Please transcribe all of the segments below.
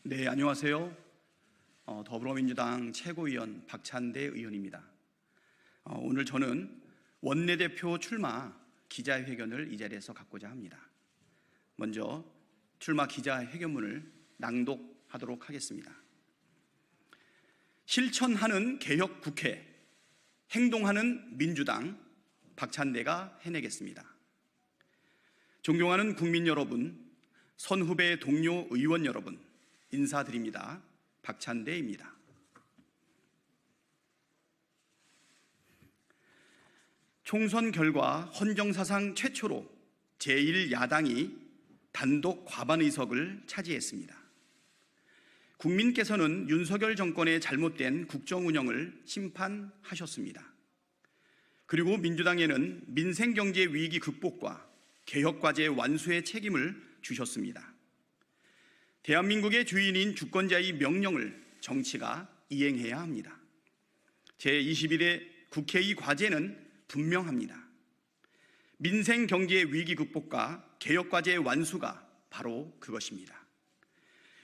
네, 안녕하세요. 더불어민주당 최고위원 박찬대 의원입니다. 오늘 저는 원내대표 출마 기자회견을 이 자리에서 갖고자 합니다. 먼저 출마 기자회견문을 낭독하도록 하겠습니다. 실천하는 개혁국회, 행동하는 민주당 박찬대가 해내겠습니다. 존경하는 국민 여러분, 선후배 동료 의원 여러분, 인사드립니다. 박찬대입니다. 총선 결과 헌정사상 최초로 제1야당이 단독 과반 의석을 차지했습니다. 국민께서는 윤석열 정권의 잘못된 국정 운영을 심판하셨습니다. 그리고 민주당에는 민생경제 위기 극복과 개혁과제 완수의 책임을 주셨습니다. 대한민국의 주인인 주권자의 명령을 정치가 이행해야 합니다. 제21대 국회의 과제는 분명합니다. 민생경제 위기 극복과 개혁과제 완수가 바로 그것입니다.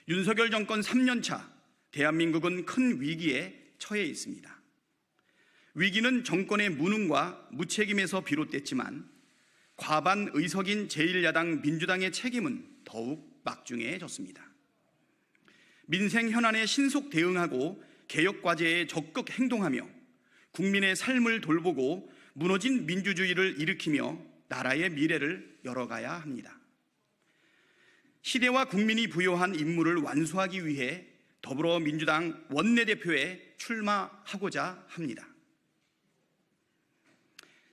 윤석열 정권 3년차 대한민국은 큰 위기에 처해 있습니다. 위기는 정권의 무능과 무책임에서 비롯됐지만 과반 의석인 제1야당 민주당의 책임은 더욱 막중해졌습니다. 민생 현안에 신속 대응하고 개혁 과제에 적극 행동하며 국민의 삶을 돌보고 무너진 민주주의를 일으키며 나라의 미래를 열어가야 합니다. 시대와 국민이 부여한 임무를 완수하기 위해 더불어민주당 원내대표에 출마하고자 합니다.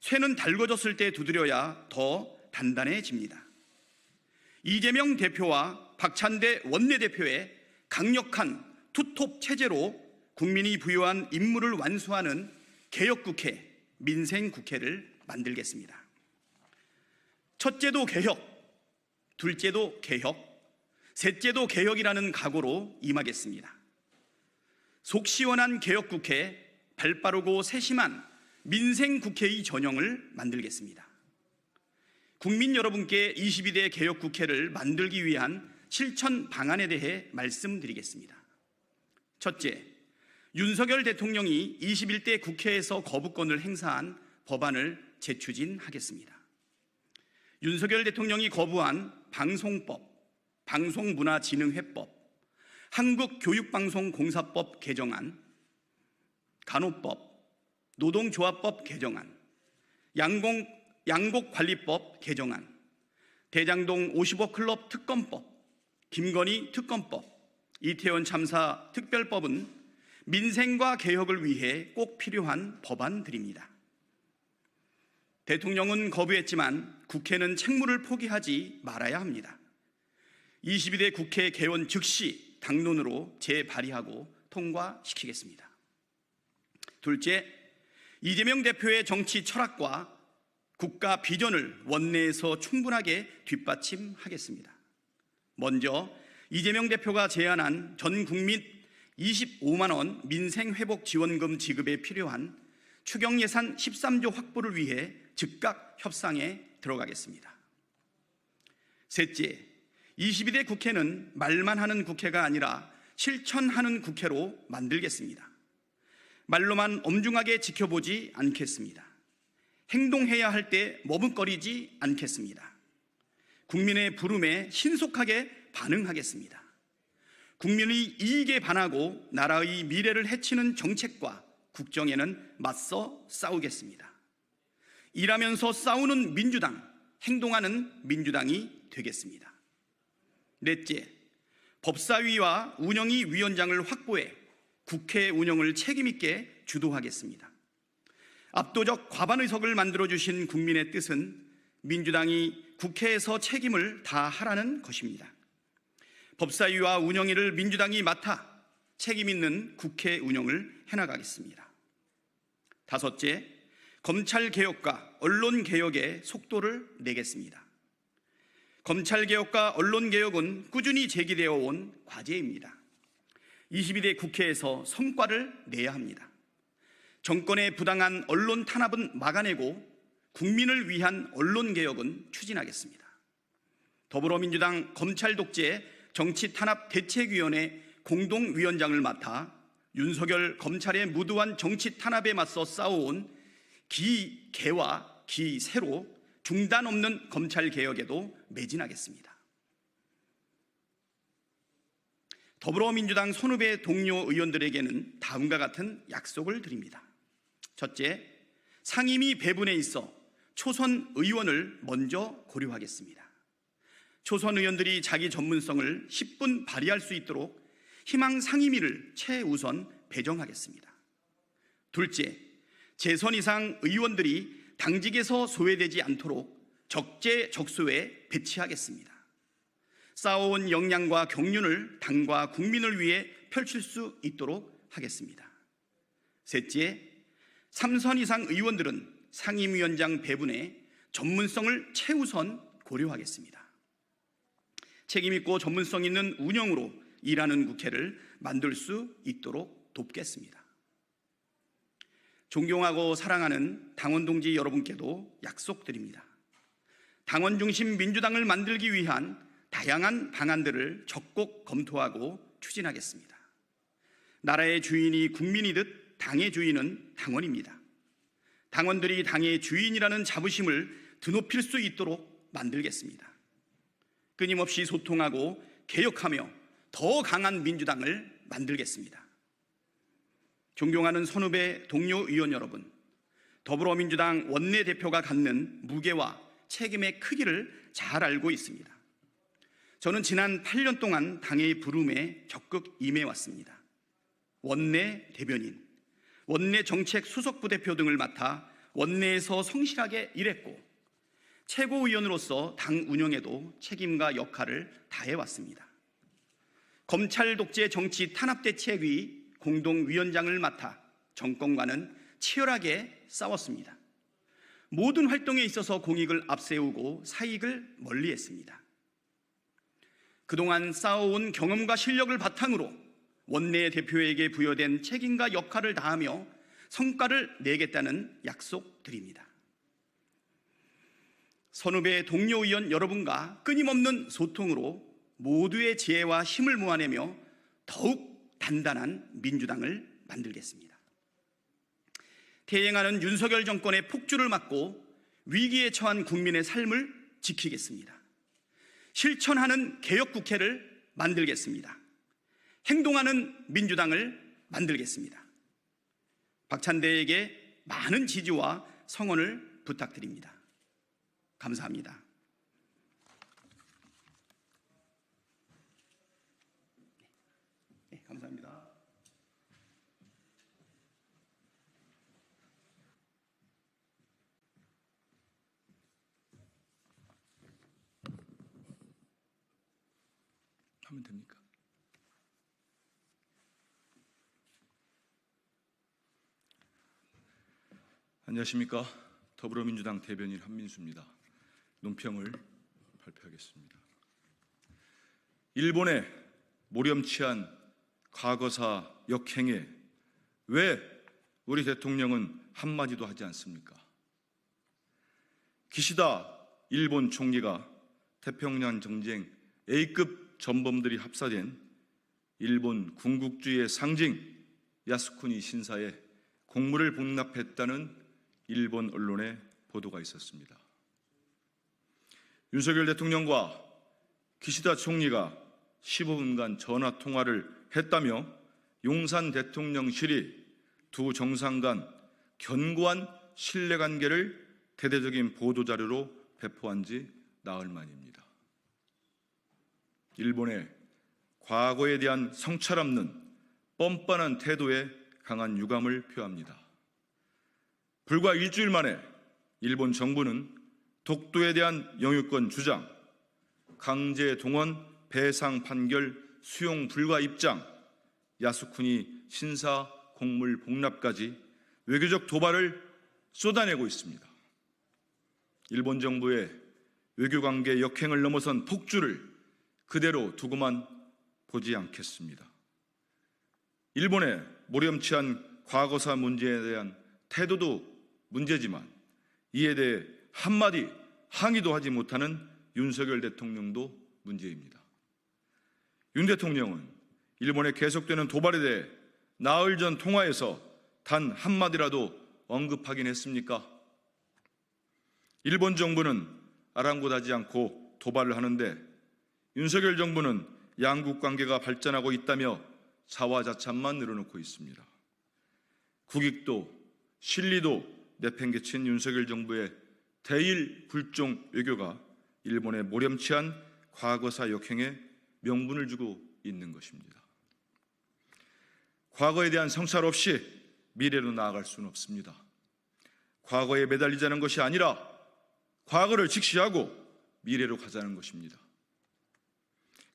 쇠는 달궈졌을 때 두드려야 더 단단해집니다. 이재명 대표와 박찬대 원내대표의 강력한 투톱 체제로 국민이 부여한 임무를 완수하는 개혁국회, 민생국회를 만들겠습니다. 첫째도 개혁, 둘째도 개혁, 셋째도 개혁이라는 각오로 임하겠습니다. 속 시원한 개혁국회, 발빠르고 세심한 민생국회의 전형을 만들겠습니다. 국민 여러분께 22대 개혁국회를 만들기 위한 실천 방안에 대해 말씀드리겠습니다. 첫째, 윤석열 대통령이 21대 국회에서 거부권을 행사한 법안을 재추진하겠습니다. 윤석열 대통령이 거부한 방송법, 방송문화진흥회법, 한국교육방송공사법 개정안, 간호법, 노동조합법 개정안, 양곡관리법 개정안, 대장동 55 클럽 특검법, 김건희 특검법, 이태원 참사 특별법은 민생과 개혁을 위해 꼭 필요한 법안들입니다. 대통령은 거부했지만 국회는 책무를 포기하지 말아야 합니다. 22대 국회 개원 즉시 당론으로 재발의하고 통과시키겠습니다. 둘째, 이재명 대표의 정치 철학과 국가 비전을 원내에서 충분하게 뒷받침하겠습니다. 먼저 이재명 대표가 제안한 전 국민 25만 원 민생회복지원금 지급에 필요한 추경예산 13조 확보를 위해 즉각 협상에 들어가겠습니다. 셋째, 22대 국회는 말만 하는 국회가 아니라 실천하는 국회로 만들겠습니다. 말로만 엄중하게 지켜보지 않겠습니다. 행동해야 할 때 머뭇거리지 않겠습니다. 국민의 부름에 신속하게 반응하겠습니다. 국민의 이익에 반하고 나라의 미래를 해치는 정책과 국정에는 맞서 싸우겠습니다. 일하면서 싸우는 민주당, 행동하는 민주당이 되겠습니다. 넷째, 법사위와 운영위 위원장을 확보해 국회 운영을 책임있게 주도하겠습니다. 압도적 과반 의석을 만들어주신 국민의 뜻은 민주당이 국회에서 책임을 다하라는 것입니다. 법사위와 운영위를 민주당이 맡아 책임있는 국회 운영을 해나가겠습니다. 다섯째, 검찰개혁과 언론개혁에 속도를 내겠습니다. 검찰개혁과 언론개혁은 꾸준히 제기되어 온 과제입니다. 22대 국회에서 성과를 내야 합니다. 정권의 부당한 언론 탄압은 막아내고 국민을 위한 언론개혁은 추진하겠습니다. 더불어민주당 검찰 독재 정치탄압대책위원회 공동위원장을 맡아 윤석열 검찰의 무도한 정치 탄압에 맞서 싸워온 기개와 기세로 중단 없는 검찰 개혁에도 매진하겠습니다. 더불어민주당 손후배 동료 의원들에게는 다음과 같은 약속을 드립니다. 첫째, 상임위 배분에 있어 초선 의원을 먼저 고려하겠습니다. 초선 의원들이 자기 전문성을 10분 발휘할 수 있도록 희망 상임위를 최우선 배정하겠습니다. 둘째, 재선 이상 의원들이 당직에서 소외되지 않도록 적재적소에 배치하겠습니다. 쌓아온 역량과 경륜을 당과 국민을 위해 펼칠 수 있도록 하겠습니다. 셋째, 3선 이상 의원들은 상임위원장 배분에 전문성을 최우선 고려하겠습니다. 책임있고 전문성 있는 운영으로 일하는 국회를 만들 수 있도록 돕겠습니다. 존경하고 사랑하는 당원 동지 여러분께도 약속드립니다. 당원 중심 민주당을 만들기 위한 다양한 방안들을 적극 검토하고 추진하겠습니다. 나라의 주인이 국민이듯 당의 주인은 당원입니다. 당원들이 당의 주인이라는 자부심을 드높일 수 있도록 만들겠습니다. 끊임없이 소통하고 개혁하며 더 강한 민주당을 만들겠습니다. 존경하는 선후배 동료 의원 여러분, 더불어민주당 원내대표가 갖는 무게와 책임의 크기를 잘 알고 있습니다. 저는 지난 8년 동안 당의 부름에 적극 임해왔습니다. 원내 대변인, 원내 정책 수석부대표 등을 맡아 원내에서 성실하게 일했고 최고위원으로서 당 운영에도 책임과 역할을 다해왔습니다. 검찰 독재 정치 탄압대책위 공동위원장을 맡아 정권과는 치열하게 싸웠습니다. 모든 활동에 있어서 공익을 앞세우고 사익을 멀리했습니다. 그동안 쌓아온 경험과 실력을 바탕으로 원내대표에게 부여된 책임과 역할을 다하며 성과를 내겠다는 약속드립니다. 선후배 동료 의원 여러분과 끊임없는 소통으로 모두의 지혜와 힘을 모아내며 더욱 단단한 민주당을 만들겠습니다. 퇴행하는 윤석열 정권의 폭주를 막고 위기에 처한 국민의 삶을 지키겠습니다. 실천하는 개혁국회를 만들겠습니다. 행동하는 민주당을 만들겠습니다. 박찬대에게 많은 지지와 성원을 부탁드립니다. 감사합니다. 네, 감사합니다. 하면 됩니까? 안녕하십니까? 더불어민주당 대변인 한민수입니다. 논평을 발표하겠습니다. 일본의 모렴치한 과거사 역행에 왜 우리 대통령은 한마디도 하지 않습니까? 기시다 일본 총리가 태평양 전쟁 A급 전범들이 합사된 일본 군국주의의 상징 야스쿠니 신사에 공물을 복납했다는 일본 언론의 보도가 있었습니다. 윤석열 대통령과 기시다 총리가 15분간 전화 통화를 했다며 용산 대통령실이 두 정상 간 견고한 신뢰관계를 대대적인 보도자료로 배포한 지 나흘 만입니다. 일본의 과거에 대한 성찰 없는 뻔뻔한 태도에 강한 유감을 표합니다. 불과 일주일 만에 일본 정부는 독도에 대한 영유권 주장, 강제 동원 배상 판결 수용 불가 입장, 야스쿠니 신사 공물 복납까지 외교적 도발을 쏟아내고 있습니다. 일본 정부의 외교관계 역행을 넘어선 폭주를 그대로 두고만 보지 않겠습니다. 일본의 모렴치한 과거사 문제에 대한 태도도 문제지만 이에 대해 한마디 항의도 하지 못하는 윤석열 대통령도 문제입니다. 윤 대통령은 일본의 계속되는 도발에 대해 나흘 전 통화에서 단 한마디라도 언급하긴 했습니까? 일본 정부는 아랑곳하지 않고 도발을 하는데 윤석열 정부는 양국 관계가 발전하고 있다며 자화자찬만 늘어놓고 있습니다. 국익도 실리도 내팽개친 윤석열 정부의 대일 불종 외교가 일본의 모렴치한 과거사 역행에 명분을 주고 있는 것입니다. 과거에 대한 성찰 없이 미래로 나아갈 수는 없습니다. 과거에 매달리자는 것이 아니라 과거를 직시하고 미래로 가자는 것입니다.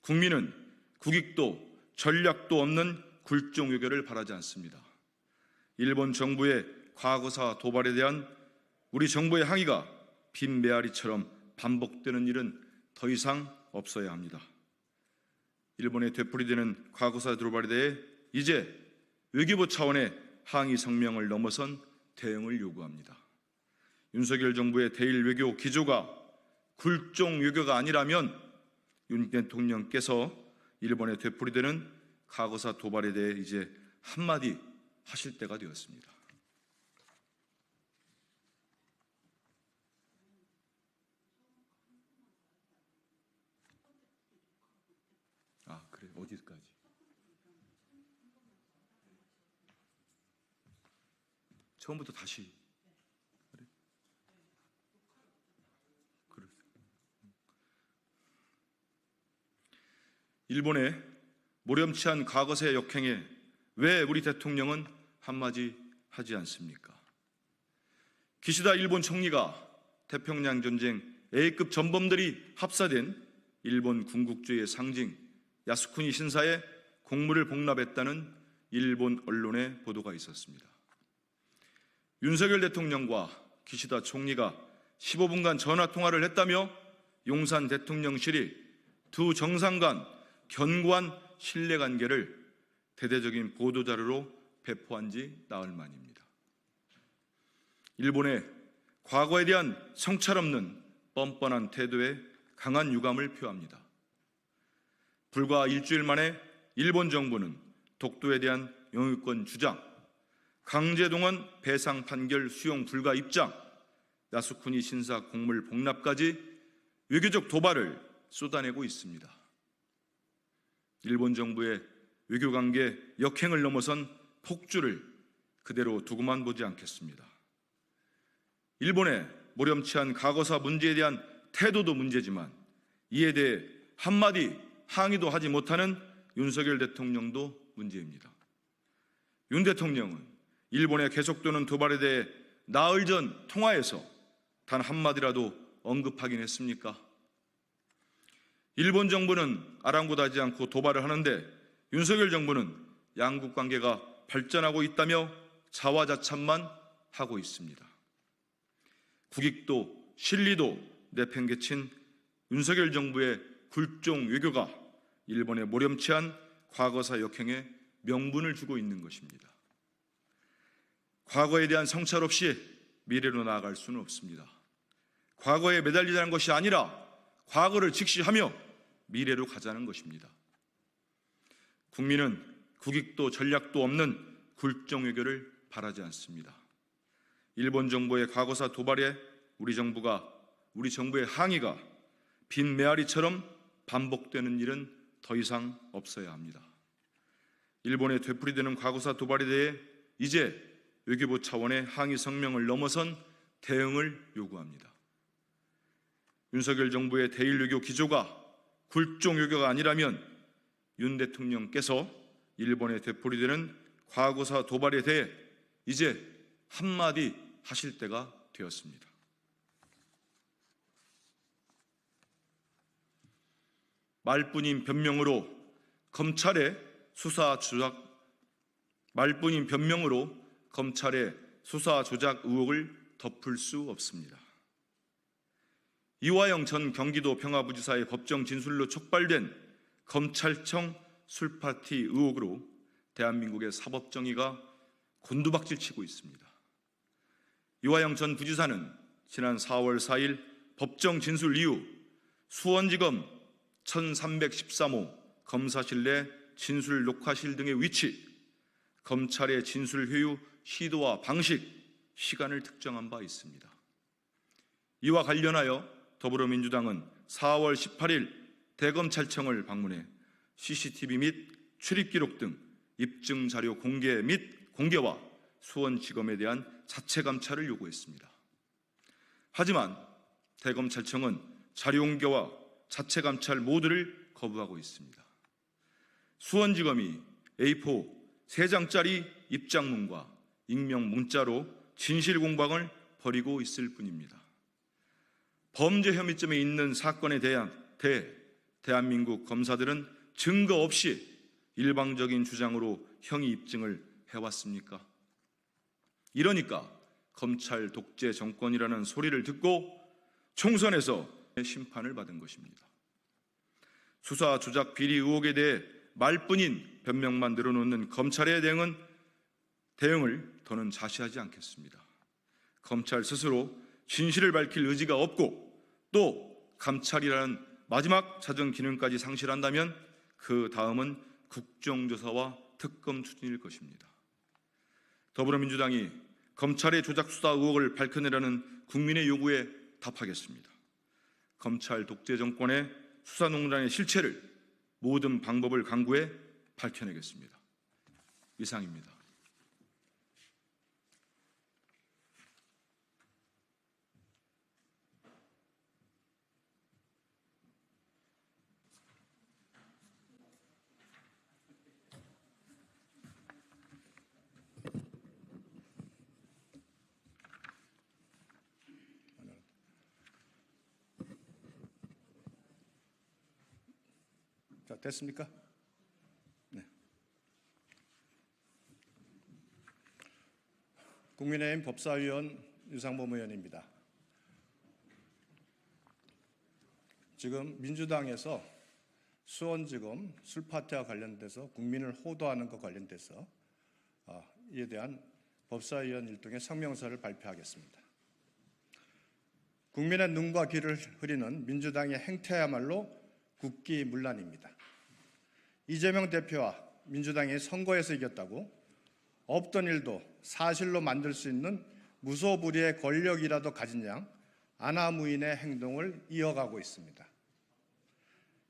국민은 국익도 전략도 없는 굴종 외교를 바라지 않습니다. 일본 정부의 과거사 도발에 대한 우리 정부의 항의가 빈 메아리처럼 반복되는 일은 더 이상 없어야 합니다. 일본에 되풀이되는 과거사 도발에 대해 이제 외교부 차원의 항의 성명을 넘어선 대응을 요구합니다. 윤석열 정부의 대일 외교 기조가 굴종 외교가 아니라면 윤 대통령께서 일본에 되풀이되는 과거사 도발에 대해 이제 한마디 하실 때가 되었습니다. 그래, 어디까지? 처음부터 다시. 그래? 그래. 일본의 모렴치한 과거사의 역행에 왜 우리 대통령은 한마디 하지 않습니까? 기시다 일본 총리가 태평양 전쟁 A급 전범들이 합사된 일본 군국주의의 상징 야스쿠니 신사에 공물을 복납했다는 일본 언론의 보도가 있었습니다. 윤석열 대통령과 기시다 총리가 15분간 전화통화를 했다며 용산 대통령실이 두 정상 간 견고한 신뢰관계를 대대적인 보도자료로 배포한 지 나흘 만입니다. 일본의 과거에 대한 성찰 없는 뻔뻔한 태도에 강한 유감을 표합니다. 불과 일주일 만에 일본 정부는 독도에 대한 영유권 주장, 강제동원 배상 판결 수용 불가 입장, 야스쿠니 신사 공물 복납까지 외교적 도발을 쏟아내고 있습니다. 일본 정부의 외교관계 역행을 넘어선 폭주를 그대로 두고만 보지 않겠습니다. 일본의 모렴치한 과거사 문제에 대한 태도도 문제지만 이에 대해 한마디 항의도 하지 못하는 윤석열 대통령도 문제입니다. 윤 대통령은 일본의 계속되는 도발에 대해 나흘 전 통화에서 단 한마디라도 언급하긴 했습니까? 일본 정부는 아랑곳하지 않고 도발을 하는데 윤석열 정부는 양국 관계가 발전하고 있다며 자화자찬만 하고 있습니다. 국익도 실리도 내팽개친 윤석열 정부의 굴종 외교가 일본의 모렴치한 과거사 역행에 명분을 주고 있는 것입니다. 과거에 대한 성찰 없이 미래로 나아갈 수는 없습니다. 과거에 매달리자는 것이 아니라 과거를 직시하며 미래로 가자는 것입니다. 국민은 국익도 전략도 없는 굴종 외교를 바라지 않습니다. 일본 정부의 과거사 도발에 우리 정부의 항의가 빈 메아리처럼 반복되는 일은 더 이상 없어야 합니다. 일본에 되풀이되는 과거사 도발에 대해 이제 외교부 차원의 항의 성명을 넘어선 대응을 요구합니다. 윤석열 정부의 대일 외교 기조가 굴종 외교가 아니라면 윤 대통령께서 일본에 되풀이되는 과거사 도발에 대해 이제 한마디 하실 때가 되었습니다. 말뿐인 변명으로 검찰의 수사 조작 의혹을 덮을 수 없습니다. 이화영 전 경기도 평화부지사의 법정 진술로 촉발된 검찰청 술파티 의혹으로 대한민국의 사법정의가 곤두박질치고 있습니다. 이화영 전 부지사는 지난 4월 4일 법정 진술 이후 수원지검 1313호 검사실 내 진술 녹화실 등의 위치, 검찰의 진술 회유 시도와 방식, 시간을 특정한 바 있습니다. 이와 관련하여 더불어민주당은 4월 18일 대검찰청을 방문해 CCTV 및 출입기록 등 입증 자료 공개 및 공개와 수원지검에 대한 자체 감찰을 요구했습니다. 하지만 대검찰청은 자료 공개와 자체 감찰 모두를 거부하고 있습니다. 수원지검이 A4 3장짜리 입장문과 익명 문자로 진실 공방을 벌이고 있을 뿐입니다. 범죄 혐의점에 있는 사건에 대한 대한민국 검사들은 증거 없이 일방적인 주장으로 형의 입증을 해왔습니까? 이러니까 검찰 독재 정권이라는 소리를 듣고 총선에서 심판을 받은 것입니다. 수사 조작 비리 의혹에 대해 말뿐인 변명만 늘어놓는 검찰의 대응을 더는 자시하지 않겠습니다. 검찰 스스로 진실을 밝힐 의지가 없고 또 감찰이라는 마지막 자정 기능까지 상실한다면 그 다음은 국정조사와 특검 추진일 것입니다. 더불어민주당이 검찰의 조작 수사 의혹을 밝혀내라는 국민의 요구에 답하겠습니다. 검찰 독재 정권의 수사농단의 실체를 모든 방법을 강구해 밝혀내겠습니다. 이상입니다. 자, 됐습니까? 네. 국민의힘 법사위원 유상범 의원입니다. 지금 민주당에서 수원지검 술파티와 관련돼서 국민을 호도하는 것 관련돼서 이에 대한 법사위원 일동의 성명서를 발표하겠습니다. 국민의 눈과 귀를 흐리는 민주당의 행태야말로 국기문란입니다. 이재명 대표와 민주당이 선거에서 이겼다고 없던 일도 사실로 만들 수 있는 무소불위의 권력이라도 가진 양 아나무인의 행동을 이어가고 있습니다.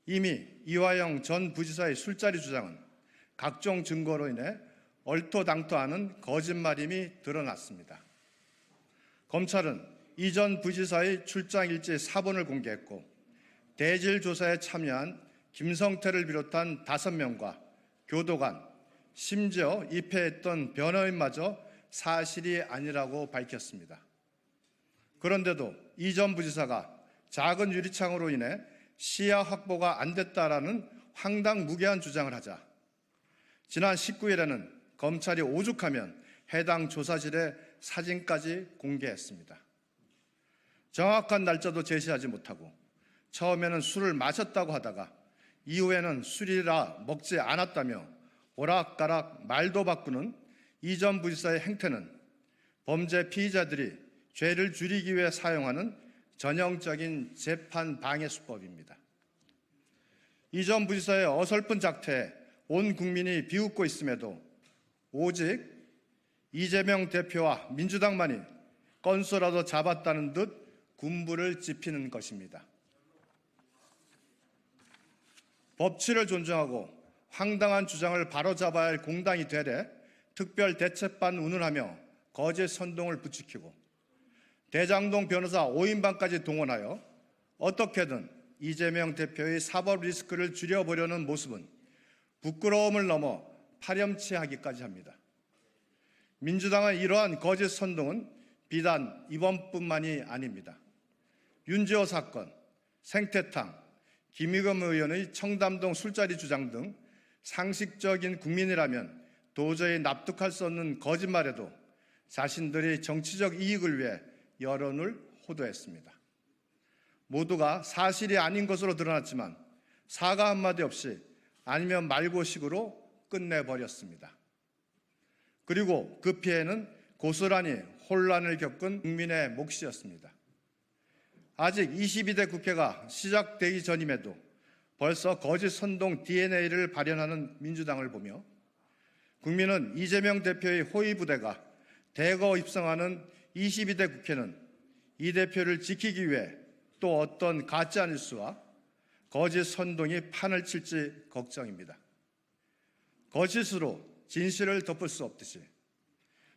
이미 이화영 전 부지사의 술자리 주장은 각종 증거로 인해 얼토당토하는 거짓말임이 드러났습니다. 검찰은 이 전 부지사의 출장 일지 사본을 공개했고 대질 조사에 참여한 김성태를 비롯한 5명과 교도관, 심지어 입회했던 변호인마저 사실이 아니라고 밝혔습니다. 그런데도 이 전 부지사가 작은 유리창으로 인해 시야 확보가 안 됐다라는 황당무계한 주장을 하자 지난 19일에는 검찰이 오죽하면 해당 조사실의 사진까지 공개했습니다. 정확한 날짜도 제시하지 못하고 처음에는 술을 마셨다고 하다가 이후에는 술이라 먹지 않았다며 오락가락 말도 바꾸는 이 전 부지사의 행태는 범죄 피의자들이 죄를 줄이기 위해 사용하는 전형적인 재판 방해 수법입니다. 이 전 부지사의 어설픈 작태에 온 국민이 비웃고 있음에도 오직 이재명 대표와 민주당만이 건소라도 잡았다는 듯 군부를 짚히는 것입니다. 법치를 존중하고 황당한 주장을 바로잡아야 할 공당이 되래 특별 대책반 운운하며 거짓 선동을 부추기고 대장동 변호사 5인방까지 동원하여 어떻게든 이재명 대표의 사법 리스크를 줄여보려는 모습은 부끄러움을 넘어 파렴치하기까지 합니다. 민주당의 이러한 거짓 선동은 비단 이번뿐만이 아닙니다. 윤지호 사건, 생태탕, 김의겸 의원의 청담동 술자리 주장 등 상식적인 국민이라면 도저히 납득할 수 없는 거짓말에도 자신들의 정치적 이익을 위해 여론을 호도했습니다. 모두가 사실이 아닌 것으로 드러났지만 사과 한마디 없이 아니면 말고식으로 끝내버렸습니다. 그리고 그 피해는 고스란히 혼란을 겪은 국민의 몫이었습니다. 아직 22대 국회가 시작되기 전임에도 벌써 거짓 선동 DNA를 발현하는 민주당을 보며 국민은 이재명 대표의 호위 부대가 대거 입성하는 22대 국회는 이 대표를 지키기 위해 또 어떤 가짜 뉴스와 거짓 선동이 판을 칠지 걱정입니다. 거짓으로 진실을 덮을 수 없듯이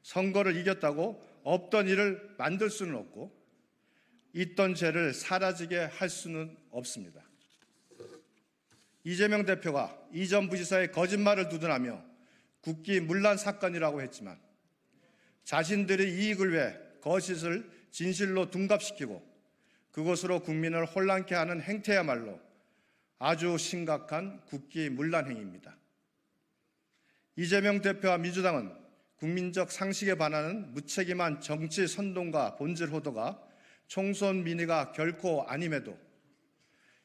선거를 이겼다고 없던 일을 만들 수는 없고 있던 죄를 사라지게 할 수는 없습니다. 이재명 대표가 이전 부지사의 거짓말을 두둔하며 국기문란 사건이라고 했지만 자신들의 이익을 위해 거짓을 진실로 둔갑시키고 그것으로 국민을 혼란케 하는 행태야말로 아주 심각한 국기문란 행위입니다. 이재명 대표와 민주당은 국민적 상식에 반하는 무책임한 정치 선동과 본질 호도가 총선 민의가 결코 아님에도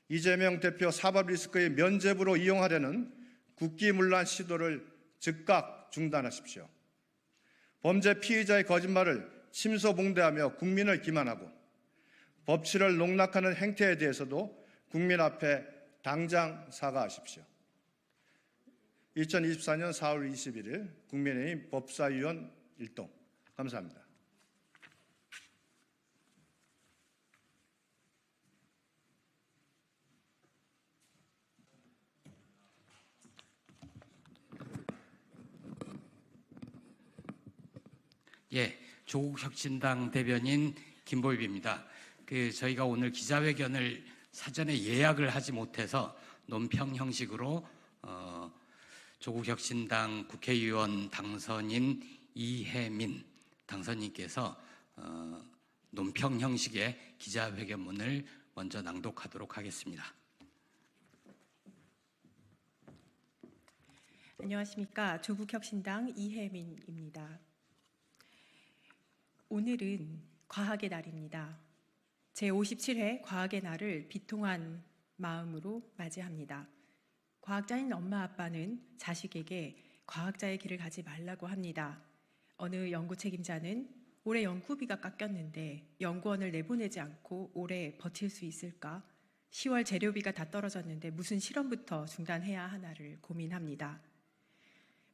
이재명 대표 사법 리스크의 면죄부로 이용하려는 국기문란 시도를 즉각 중단하십시오. 범죄 피의자의 거짓말을 침소봉대하며 국민을 기만하고 법치를 농락하는 행태에 대해서도 국민 앞에 당장 사과하십시오. 2024년 4월 21일 국민의힘 법사위원 일동. 감사합니다. 예, 조국혁신당 대변인 김보입입니다. 저희가 오늘 기자회견을 사전에 예약을 하지 못해서 논평 형식으로 조국혁신당 국회의원 당선인 이혜민 당선인께서 논평 형식의 기자회견문을 먼저 낭독하도록 하겠습니다. 안녕하십니까. 조국혁신당 이혜민입니다. 오늘은 과학의 날입니다. 제57회 과학의 날을 비통한 마음으로 맞이합니다. 과학자인 엄마 아빠는 자식에게 과학자의 길을 가지 말라고 합니다. 어느 연구 책임자는 올해 연구비가 깎였는데 연구원을 내보내지 않고 올해 버틸 수 있을까? 10월 재료비가 다 떨어졌는데 무슨 실험부터 중단해야 하나를 고민합니다.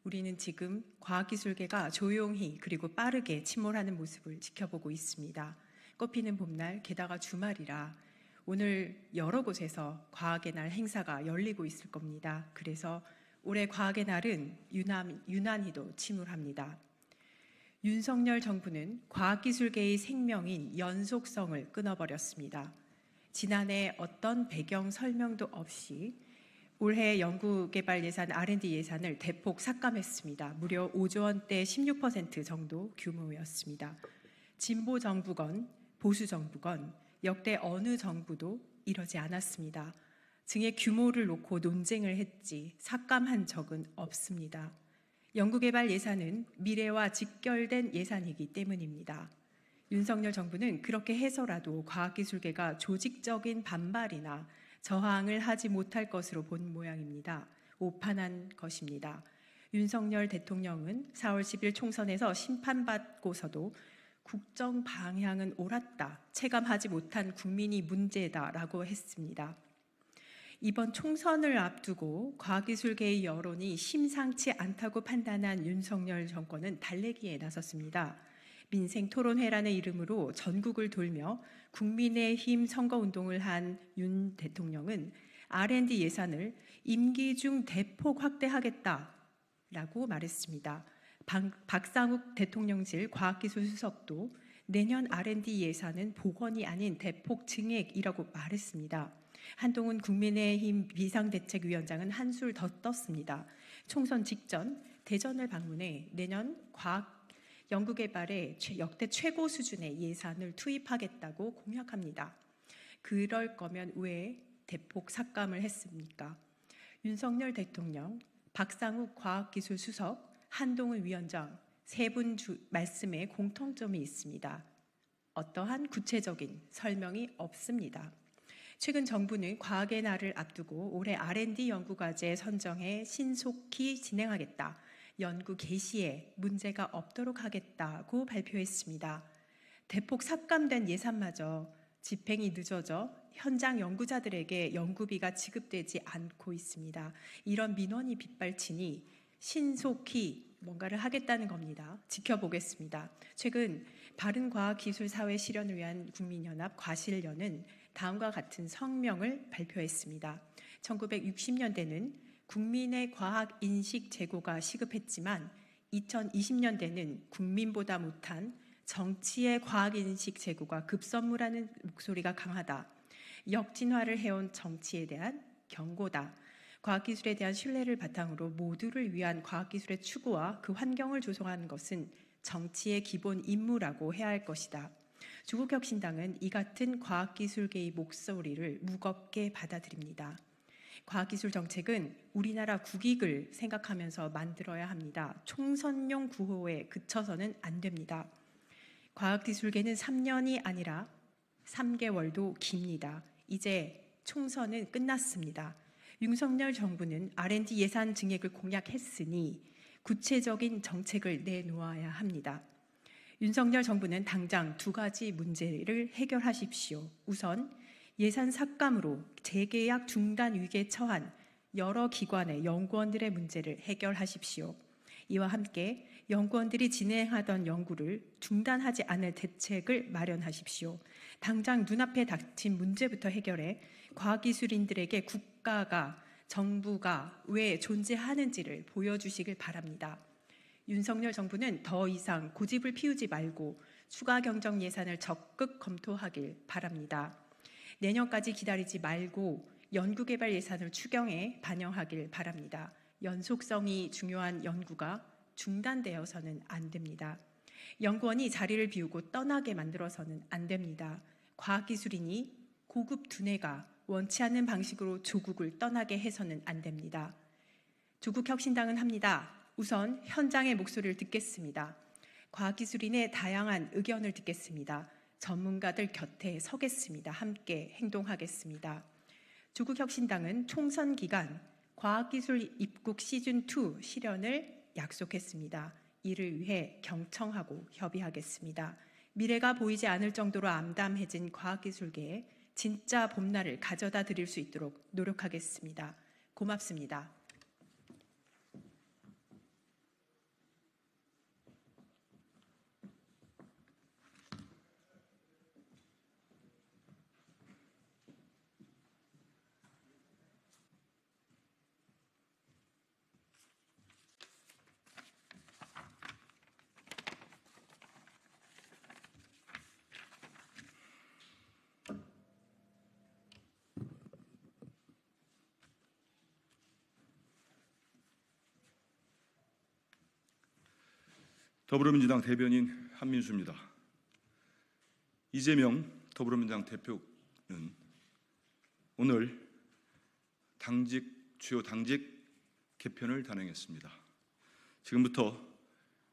우리는 지금 과학기술계가 조용히 그리고 빠르게 침몰하는 모습을 지켜보고 있습니다. 꽃피는 봄날, 게다가 주말이라 오늘 여러 곳에서 과학의 날 행사가 열리고 있을 겁니다. 그래서 올해 과학의 날은 유난히도 침울합니다. 윤석열 정부는 과학기술계의 생명인 연속성을 끊어버렸습니다. 지난해 어떤 배경 설명도 없이 올해 연구개발 예산 R&D 예산을 대폭 삭감했습니다. 무려 5조 원대 16% 정도 규모였습니다. 진보 정부건 보수 정부건 역대 어느 정부도 이러지 않았습니다. 증의 규모를 놓고 논쟁을 했지 삭감한 적은 없습니다. 연구개발 예산은 미래와 직결된 예산이기 때문입니다. 윤석열 정부는 그렇게 해서라도 과학기술계가 조직적인 반발이나 저항을 하지 못할 것으로 본 모양입니다. 오판한 것입니다. 윤석열 대통령은 4월 10일 총선에서 심판받고서도 국정 방향은 옳았다, 체감하지 못한 국민이 문제다라고 했습니다. 이번 총선을 앞두고 과학기술계의 여론이 심상치 않다고 판단한 윤석열 정권은 달래기에 나섰습니다. 민생토론회라는 이름으로 전국을 돌며 국민의힘 선거운동을 한 윤 대통령은 R&D 예산을 임기 중 대폭 확대하겠다라고 말했습니다. 박상욱 대통령실 과학기술수석도 내년 R&D 예산은 복원이 아닌 대폭 증액이라고 말했습니다. 한동훈 국민의힘 비상대책위원장은 한술 더 떴습니다. 총선 직전 대전을 방문해 내년 과학 연구개발에 역대 최고 수준의 예산을 투입하겠다고 공약합니다. 그럴 거면 왜 대폭 삭감을 했습니까? 윤석열 대통령, 박상욱 과학기술수석, 한동훈 위원장 세 분 말씀에 공통점이 있습니다. 어떠한 구체적인 설명이 없습니다. 최근 정부는 과학의 날을 앞두고 올해 R&D 연구과제 선정에 신속히 진행하겠다. 연구 개시에 문제가 없도록 하겠다고 발표했습니다. 대폭 삭감된 예산마저 집행이 늦어져 현장 연구자들에게 연구비가 지급되지 않고 있습니다. 이런 민원이 빗발치니 신속히 뭔가를 하겠다는 겁니다. 지켜보겠습니다. 최근 바른과학기술사회 실현을 위한 국민연합 과실련은 다음과 같은 성명을 발표했습니다. 1960년대는 국민의 과학 인식 제고가 시급했지만 2020년대는 국민보다 못한 정치의 과학 인식 제고가 급선무라는 목소리가 강하다. 역진화를 해온 정치에 대한 경고다. 과학기술에 대한 신뢰를 바탕으로 모두를 위한 과학기술의 추구와 그 환경을 조성하는 것은 정치의 기본 임무라고 해야 할 것이다. 조국혁신당은 이 같은 과학기술계의 목소리를 무겁게 받아들입니다. 과학기술 정책은 우리나라 국익을 생각하면서 만들어야 합니다. 총선용 구호에 그쳐서는 안 됩니다. 과학기술계는 3년이 아니라 3개월도 깁니다. 이제 총선은 끝났습니다. 윤석열 정부는 R&D 예산 증액을 공약했으니 구체적인 정책을 내놓아야 합니다. 윤석열 정부는 당장 두 가지 문제를 해결하십시오. 우선 예산 삭감으로 재계약 중단 위기에 처한 여러 기관의 연구원들의 문제를 해결하십시오. 이와 함께 연구원들이 진행하던 연구를 중단하지 않을 대책을 마련하십시오. 당장 눈앞에 닥친 문제부터 해결해 과학기술인들에게 국가가, 정부가 왜 존재하는지를 보여주시길 바랍니다. 윤석열 정부는 더 이상 고집을 피우지 말고 추가 경정 예산을 적극 검토하길 바랍니다. 내년까지 기다리지 말고 연구개발 예산을 추경해 반영하길 바랍니다. 연속성이 중요한 연구가 중단되어서는 안 됩니다. 연구원이 자리를 비우고 떠나게 만들어서는 안 됩니다. 과학기술인이 고급 두뇌가 원치 않는 방식으로 조국을 떠나게 해서는 안 됩니다. 조국혁신당은 합니다. 우선 현장의 목소리를 듣겠습니다. 과학기술인의 다양한 의견을 듣겠습니다. 전문가들 곁에 서겠습니다. 함께 행동하겠습니다. 조국혁신당은 총선 기간 과학기술 입국 시즌2 실현을 약속했습니다. 이를 위해 경청하고 협의하겠습니다. 미래가 보이지 않을 정도로 암담해진 과학기술계에 진짜 봄날을 가져다 드릴 수 있도록 노력하겠습니다. 고맙습니다. 더불어민주당 대변인 한민수입니다. 이재명 더불어민주당 대표는 오늘 주요 당직 개편을 단행했습니다. 지금부터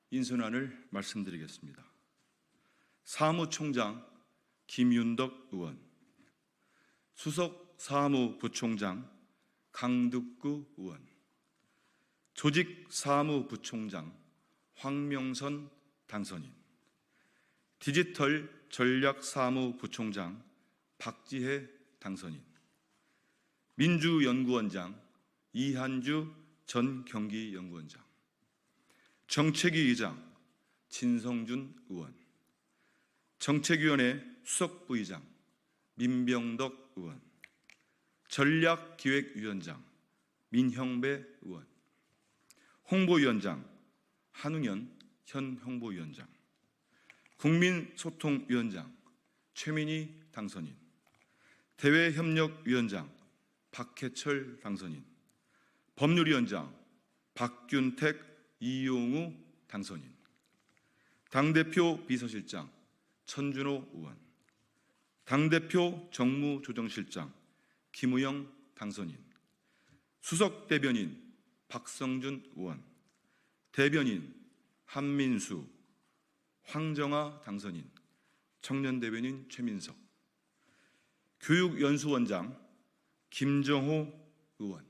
인선안을 말씀드리겠습니다. 사무총장 김윤덕 의원, 수석 사무부총장 강득구 의원, 조직사무부총장 황명선 당선인, 디지털 전략사무부총장 박지혜 당선인, 민주연구원장 이한주 전 경기연구원장, 정책위 의장 진성준 의원, 정책위원회 수석부의장 민병덕 의원, 전략기획위원장 민형배 의원, 홍보위원장 한웅현 현 홍보위원장, 국민소통위원장 최민희 당선인, 대외협력위원장 박해철 당선인, 법률위원장 박균택 이용우 당선인, 당대표 비서실장 천준호 의원, 당대표 정무조정실장 김우영 당선인, 수석대변인 박성준 의원, 대변인 한민수, 황정아 당선인, 청년대변인 최민석, 교육연수원장 김정호 의원.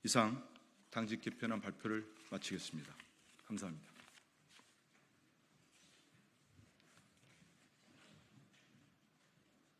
이상 당직 개편안 발표를 마치겠습니다. 감사합니다.